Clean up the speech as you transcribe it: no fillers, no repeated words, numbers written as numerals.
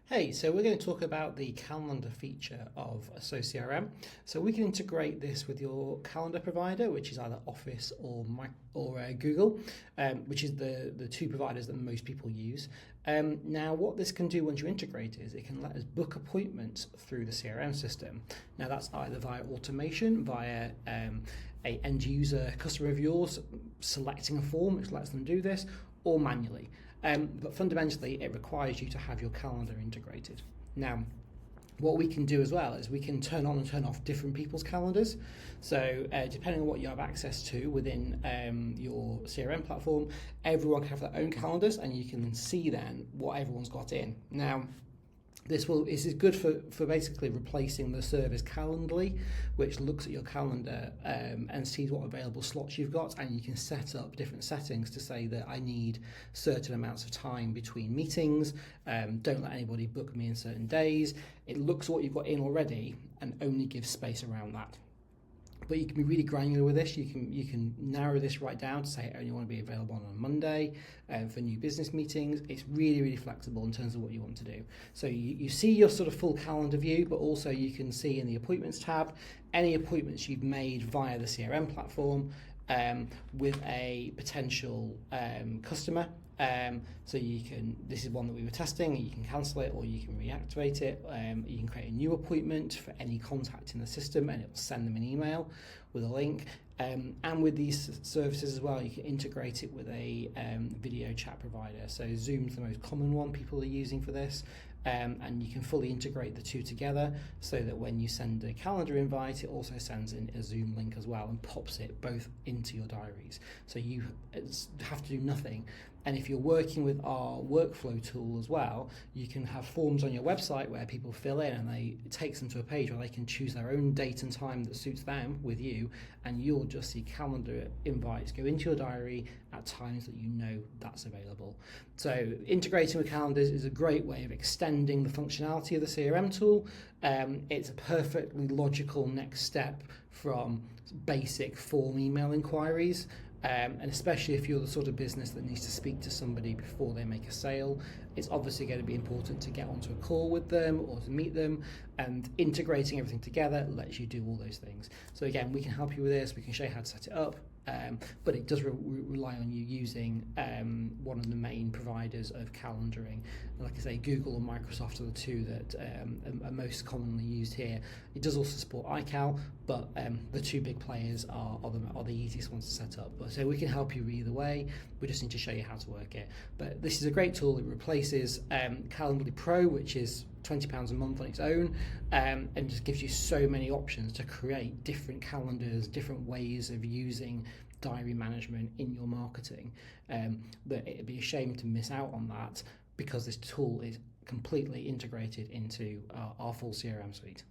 Hey, so we're going to talk about the calendar feature of CRM. So we can integrate this with your calendar provider, which is either Office or Google, which is the two providers that most people use. Now, what this can do once you integrate is it can let us book appointments through the CRM system. Now, that's either via automation, via a end user customer of yours selecting a form which lets them do this, or manually. But fundamentally, it requires you to have your calendar integrated. Now, what we can do as well is we can turn on and turn off different people's calendars. So depending on what you have access to within your CRM platform, everyone can have their own calendars and you can see then what everyone's got in. Now, this is good for basically replacing the service Calendly, which looks at your calendar and sees what available slots you've got, and you can set up different settings to say that I need certain amounts of time between meetings, don't let anybody book me in certain days. It looks at what you've got in already and only gives space around that. But you can be really granular with this. You can narrow this right down to say I only want to be available on a Monday for new business meetings. It's really flexible in terms of what you want to do. So you see your sort of full calendar view, but also you can see in the appointments tab any appointments you've made via the CRM platform with a potential customer. So this is one that we were testing, you can cancel it or you can reactivate it. You can create a new appointment for any contact in the system and it will send them an email with a link. And with these services as well, you can integrate it with a video chat provider. So Zoom's the most common one people are using for this. And you can fully integrate the two together so that when you send a calendar invite, it also sends in a Zoom link as well and pops it both into your diaries. So you have to do nothing. And if you're working with our workflow tool as well, you can have forms on your website where people fill in and it takes them to a page where they can choose their own date and time that suits them with you, and you'll just see calendar invites go into your diary at times that you know that's available. So integrating with calendars is a great way of extending the functionality of the CRM tool. It's a perfectly logical next step from basic form email inquiries. And especially if you're the sort of business that needs to speak to somebody before they make a sale, it's obviously going to be important to get onto a call with them or to meet them, and integrating everything together lets you do all those things. So again, we can help you with this, we can show you how to set it up, but it does rely on you using one of the main providers of calendaring. Like I say, Google or Microsoft are the two that are most commonly used here. It does also support iCal, but the two big players are the easiest ones to set up. So we can help you either way, we just need to show you how to work it. But this is a great tool. It replaces Calendly Pro, which is £20 a month on its own, and just gives you so many options to create different calendars, different ways of using diary management in your marketing, that it'd be a shame to miss out on that because this tool is completely integrated into our full CRM suite.